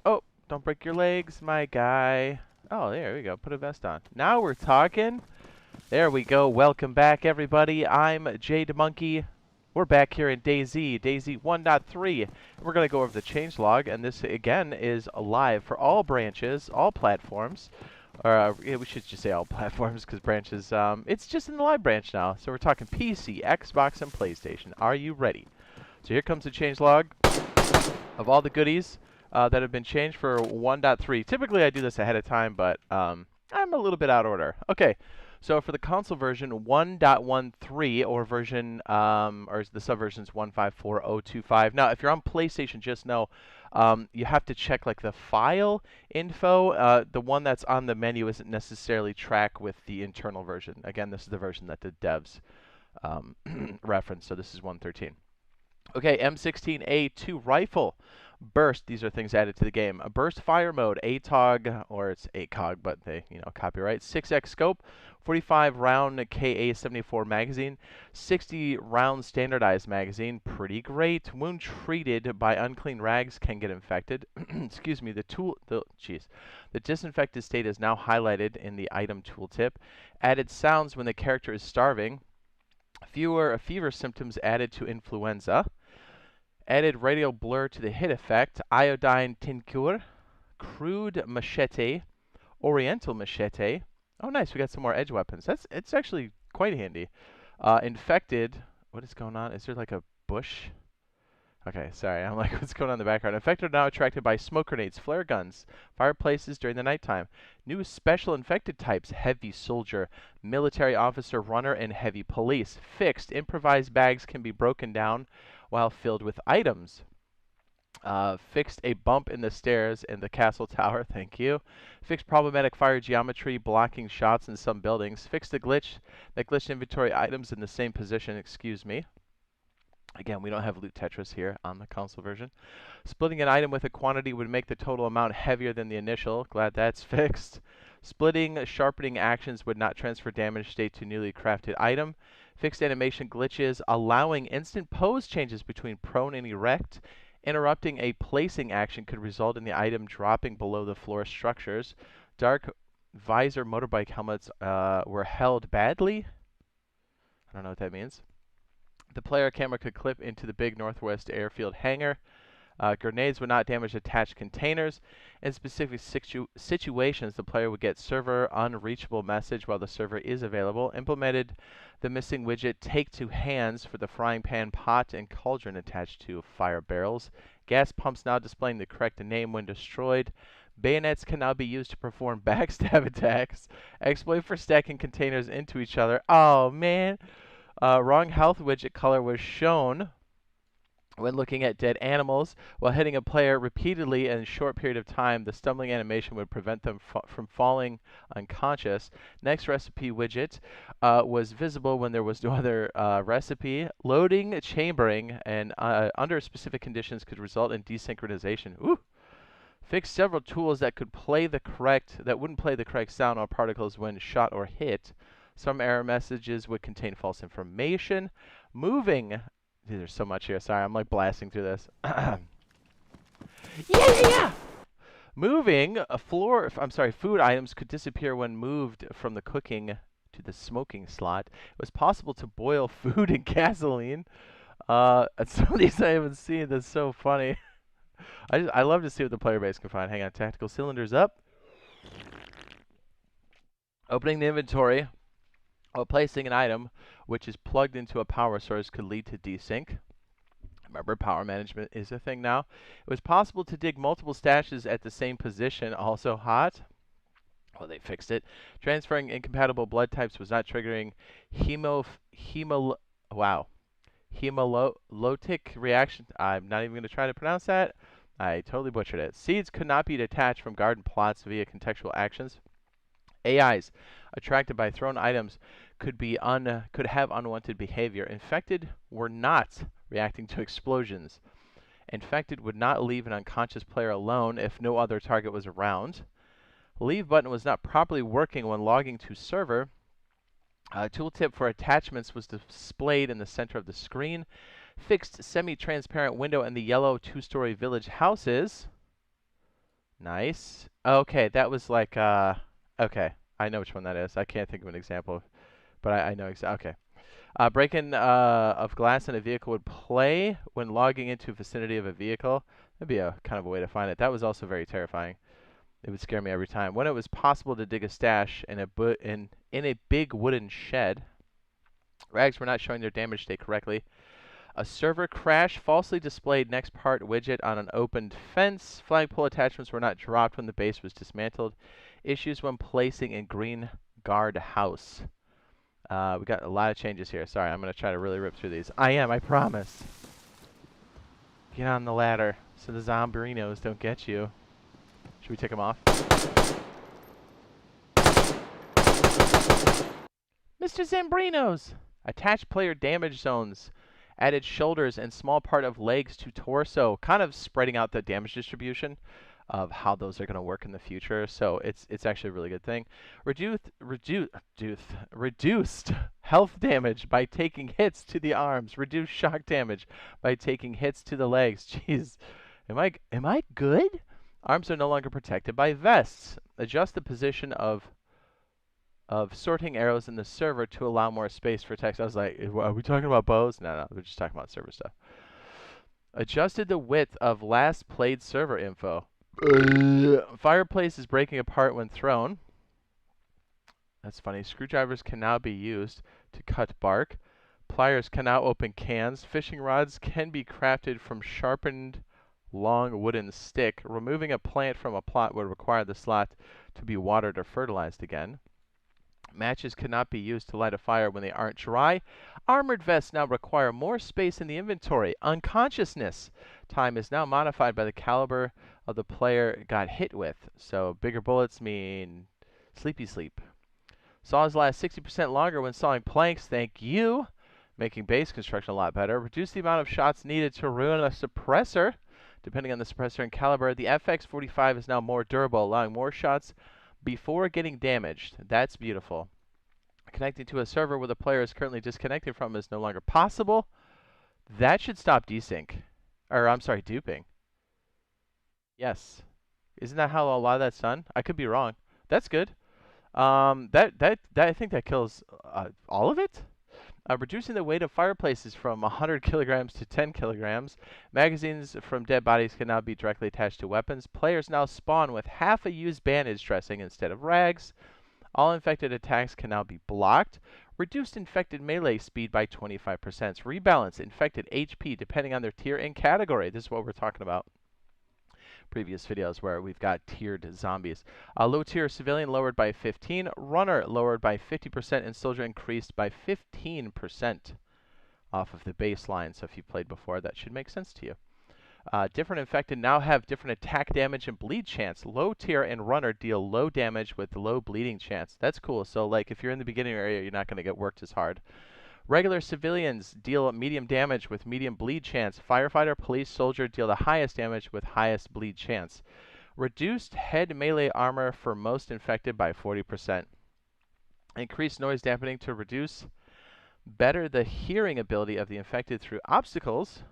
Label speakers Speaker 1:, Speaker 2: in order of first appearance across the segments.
Speaker 1: Oh, don't break your legs, my guy. Oh, there we go. Put a vest on. Now we're talking. There we go. Welcome back, everybody. I'm Jade Monkey. We're back here in DayZ 1.13. We're going to go over the changelog, and this, again, is live for all branches, all platforms. Or we should just say all platforms, because branches, it's just in the live branch now. So we're talking PC, Xbox, and PlayStation. Are you ready? So here comes the changelog of all the goodies that have been changed for 1.3. Typically, I do this ahead of time, but I'm a little bit out of order. Okay. So for the console version, 1.13 or version, or the subversion's 154.025. Now, if you're on PlayStation, just know you have to check like the file info. The one that's on the menu isn't necessarily track with the internal version. Again, this is the version that the devs reference. So this is 1.13. Okay, M16A2 rifle. Burst, these are things added to the game. A burst fire mode, ATOG, or it's ACOG, but they, copyright. 6x scope, 45 round KA-74 magazine, 60 round standardized magazine, pretty great. Wound treated by unclean rags can get infected. Excuse me, the disinfected state is now highlighted in the item tooltip. Added sounds when the character is starving. Fewer fever symptoms added to influenza. Added radial blur to the hit effect. Iodine tincture. Crude machete. Oriental machete. Oh, nice. We got some more edge weapons. It's actually quite handy. Infected. What is going on? Is there like a bush? Okay, sorry. I'm like, what's going on in the background? Infected are now attracted by smoke grenades, flare guns, fireplaces during the nighttime. New special infected types: heavy soldier, military officer, runner, and heavy police. Fixed. Improvised bags can be broken down while filled with items. Fixed a bump in the stairs in the castle tower. Thank you. Fixed problematic fire geometry blocking shots in some buildings. Fixed a glitch that glitched inventory items in the same position. Excuse me. Again, we don't have loot Tetris here on the console version. Splitting an item with a quantity would make the total amount heavier than the initial. Glad that's fixed. Splitting, sharpening actions would not transfer damage state to newly crafted item. Fixed animation glitches, allowing instant pose changes between prone and erect. Interrupting a placing action could result in the item dropping below the floor structures. Dark visor motorbike helmets were held badly. I don't know what that means. The player camera could clip into the big Northwest Airfield hangar. Grenades would not damage attached containers. In specific situations, the player would get server unreachable message while the server is available. Implemented the missing widget take to hands for the frying pan, pot, and cauldron attached to fire barrels. Gas pumps now displaying the correct name when destroyed. Bayonets can now be used to perform backstab attacks. Exploit for stacking containers into each other. Oh, man. Wrong health widget color was shown when looking at dead animals. While hitting a player repeatedly in a short period of time, the stumbling animation would prevent them from falling unconscious. Next recipe widget was visible when there was no other recipe. Loading, chambering, and under specific conditions could result in desynchronization. Ooh. Fixed several tools that wouldn't play the correct sound or particles when shot or hit. Some error messages would contain false information. Moving. There's so much here. Sorry, I'm like blasting through this. Yeah! Moving food items could disappear when moved from the cooking to the smoking slot. It was possible to boil food in gasoline. And some of these I haven't seen. That's so funny. I love to see what the player base can find. Hang on. Tactical cylinders up. Opening the inventory while placing an item which is plugged into a power source could lead to desync. Remember, power management is a thing now. It was possible to dig multiple stashes at the same position, also hot. Well, they fixed it. Transferring incompatible blood types was not triggering hemolotic reaction. I'm not even going to try to pronounce that. I totally butchered it. Seeds could not be detached from garden plots via contextual actions. AIs attracted by thrown items could have unwanted behavior. Infected were not reacting to explosions. Infected would not leave an unconscious player alone if no other target was around. Leave button was not properly working when logging to server. Tooltip for attachments was displayed in the center of the screen. Fixed semi-transparent window in the yellow 2-story village houses. Nice. Okay, that was like, okay. I know which one that is. I can't think of an example, but I know exactly. Okay. Break-in of glass in a vehicle would play when logging into vicinity of a vehicle. That'd be a kind of a way to find it. That was also very terrifying. It would scare me every time. When it was possible to dig a stash in a big wooden shed. Rags were not showing their damage state correctly. A server crash, falsely displayed next part widget on an opened fence. Flagpole attachments were not dropped when the base was dismantled. Issues when placing in green guard house. We got a lot of changes here. Sorry, I'm going to try to really rip through these. I promise. Get on the ladder so the zombinos don't get you. Should we take them off? Mr. Zambrinos! Attached player damage zones. Added shoulders and small part of legs to torso. Kind of spreading out the damage distribution of how those are going to work in the future. So it's actually a really good thing. Reduced health damage by taking hits to the arms. Reduced shock damage by taking hits to the legs. Jeez. Am I good? Arms are no longer protected by vests. Adjust the position of sorting arrows in the server to allow more space for text. I was like, are we talking about bows? No, we're just talking about server stuff. Adjusted the width of last played server info. Fireplace is breaking apart when thrown. That's funny. Screwdrivers can now be used to cut bark. Pliers can now open cans. Fishing rods can be crafted from sharpened long wooden stick. Removing a plant from a plot would require the slot to be watered or fertilized again. Matches cannot be used to light a fire when they aren't dry. Armored vests now require more space in the inventory. Unconsciousness time is now modified by the caliber of the player got hit with. So bigger bullets mean sleepy sleep. Saws last 60% longer when sawing planks. Thank you. Making base construction a lot better. Reduce the amount of shots needed to ruin a suppressor. Depending on the suppressor and caliber, the FX45 is now more durable, allowing more shots before getting damaged. That's beautiful. Connecting to a server where the player is currently disconnected from is no longer possible. That should stop desync. Or, I'm sorry, duping. Yes. Isn't that how a lot of that's done? I could be wrong. That's good. I think that kills all of it. Reducing the weight of fireplaces from 100 kilograms to 10 kilograms. Magazines from dead bodies can now be directly attached to weapons. Players now spawn with half a used bandage dressing instead of rags. All infected attacks can now be blocked. Reduced infected melee speed by 25%. Rebalance infected HP depending on their tier and category. This is what we're talking about. Previous videos where we've got tiered zombies. Low tier civilian lowered by 15, runner lowered by 50%, and soldier increased by 15% off of the baseline. So if you played before, that should make sense to you. Different infected now have different attack damage and bleed chance. Low tier and runner deal low damage with low bleeding chance. That's cool. So like if you're in the beginning area, you're not going to get worked as hard. Regular civilians deal medium damage with medium bleed chance. Firefighter, police, soldier deal the highest damage with highest bleed chance. Reduced head melee armor for most infected by 40%. Increased noise dampening to reduce better the hearing ability of the infected through obstacles.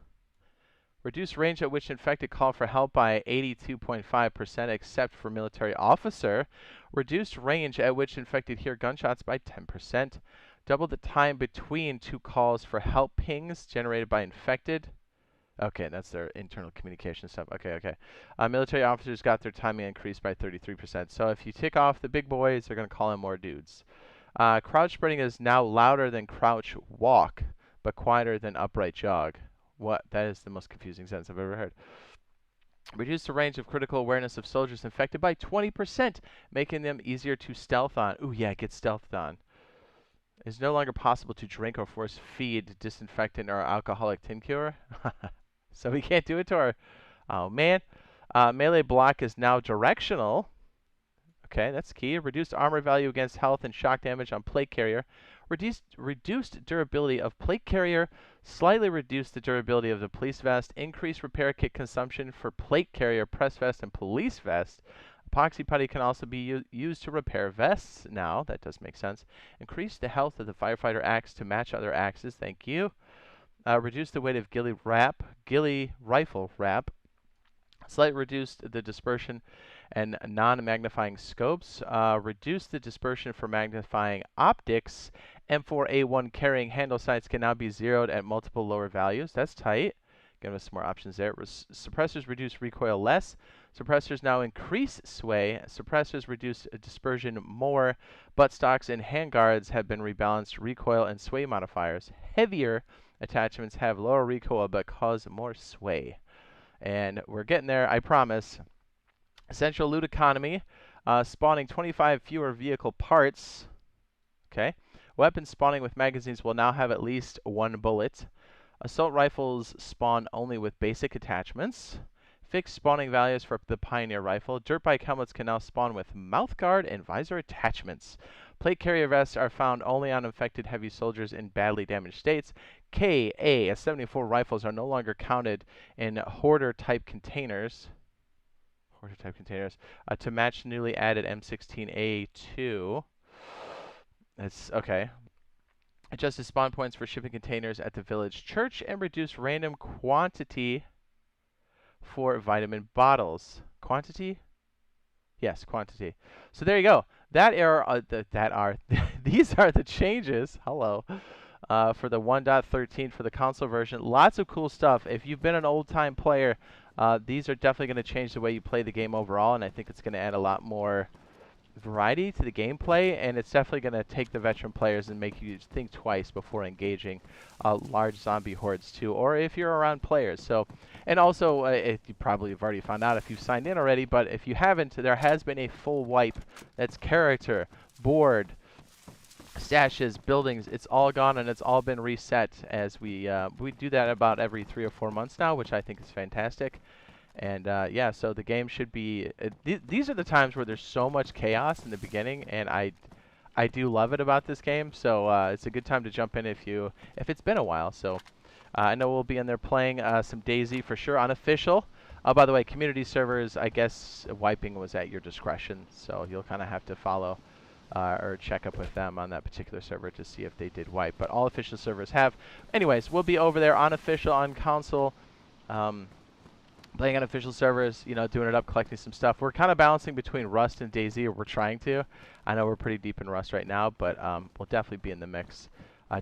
Speaker 1: Reduce range at which infected call for help by 82.5% except for military officer. Reduced range at which infected hear gunshots by 10%. Double the time between two calls for help pings generated by infected. Okay, that's their internal communication stuff. Okay. Military officers got their timing increased by 33%. So if you tick off the big boys, they're going to call in more dudes. Crouch sprinting is now louder than crouch walk, but quieter than upright jog. What? That is the most confusing sentence I've ever heard. Reduce the range of critical awareness of soldiers infected by 20%, making them easier to stealth on. Ooh, yeah, get stealthed on. It's no longer possible to drink or force feed disinfectant or alcoholic tincture. So we can't do it to our... Oh, man. Melee block is now directional. Okay, that's key. Reduced armor value against health and shock damage on plate carrier. Reduced durability of plate carrier. Slightly reduced the durability of the police vest. Increased repair kit consumption for plate carrier, press vest, and police vest. Epoxy putty can also be used to repair vests now. That does make sense. Increase the health of the firefighter axe to match other axes. Thank you. Reduced the weight of ghillie rifle wrap. Slightly reduced the dispersion and non-magnifying scopes. Reduced the dispersion for magnifying optics. M4A1 carrying handle sights can now be zeroed at multiple lower values. That's tight. Give us some more options there. Suppressors reduce recoil less. Suppressors now increase sway. Suppressors reduce dispersion more. Butt stocks and handguards have been rebalanced. Recoil and sway modifiers. Heavier attachments have lower recoil but cause more sway. And we're getting there, I promise. Essential loot economy. Spawning 25 fewer vehicle parts. Okay. Weapons spawning with magazines will now have at least one bullet. Assault rifles spawn only with basic attachments. Fixed spawning values for the Pioneer rifle. Dirt bike helmets can now spawn with mouthguard and visor attachments. Plate carrier vests are found only on infected heavy soldiers in badly damaged states. KA-74 rifles are no longer counted in hoarder-type containers. To match newly added M16A2. That's okay. Adjusted spawn points for shipping containers at the village church and reduce random quantity for vitamin bottles. Quantity? Yes, quantity. So there you go. These are the changes. Hello. For the 1.13 for the console version. Lots of cool stuff. If you've been an old-time player, these are definitely going to change the way you play the game overall, and I think it's going to add a lot more variety to the gameplay, and it's definitely going to take the veteran players and make you think twice before engaging large zombie hordes too, or if you're around players. So, and also, you probably have already found out if you've signed in already, but if you haven't, there has been a full wipe. That's character, board, stashes, buildings. It's all gone and it's all been reset as we do that about every 3 or 4 months now, which I think is fantastic. And yeah, so the game should be. These are the times where there's so much chaos in the beginning, and I do love it about this game. So it's a good time to jump in if it's been a while. So I know we'll be in there playing some DayZ for sure, unofficial. By the way, community servers, I guess wiping was at your discretion, so you'll kind of have to follow or check up with them on that particular server to see if they did wipe. But all official servers have. Anyways, we'll be over there unofficial on console. Playing on official servers, you know, doing it up, collecting some stuff. We're kind of balancing between Rust and DayZ, or we're trying to. I know we're pretty deep in Rust right now, but we'll definitely be in the mix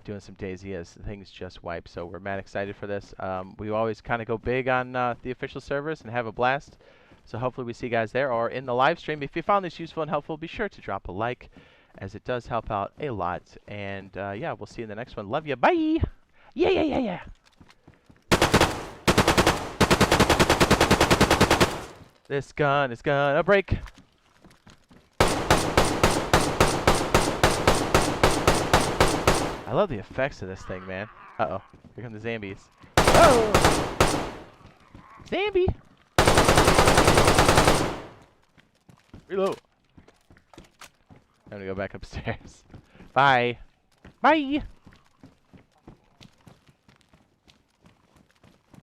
Speaker 1: doing some DayZ as things just wipe. So we're mad excited for this. We always kind of go big on the official servers and have a blast. So hopefully we see you guys there or in the live stream. If you found this useful and helpful, be sure to drop a like, as it does help out a lot. And yeah, we'll see you in the next one. Love you. Bye. Yeah. This gun is gonna break. I love the effects of this thing, man. Uh-oh. Here come the zombies. Oh! Zombie! Reload. I'm gonna go back upstairs. Bye. Bye!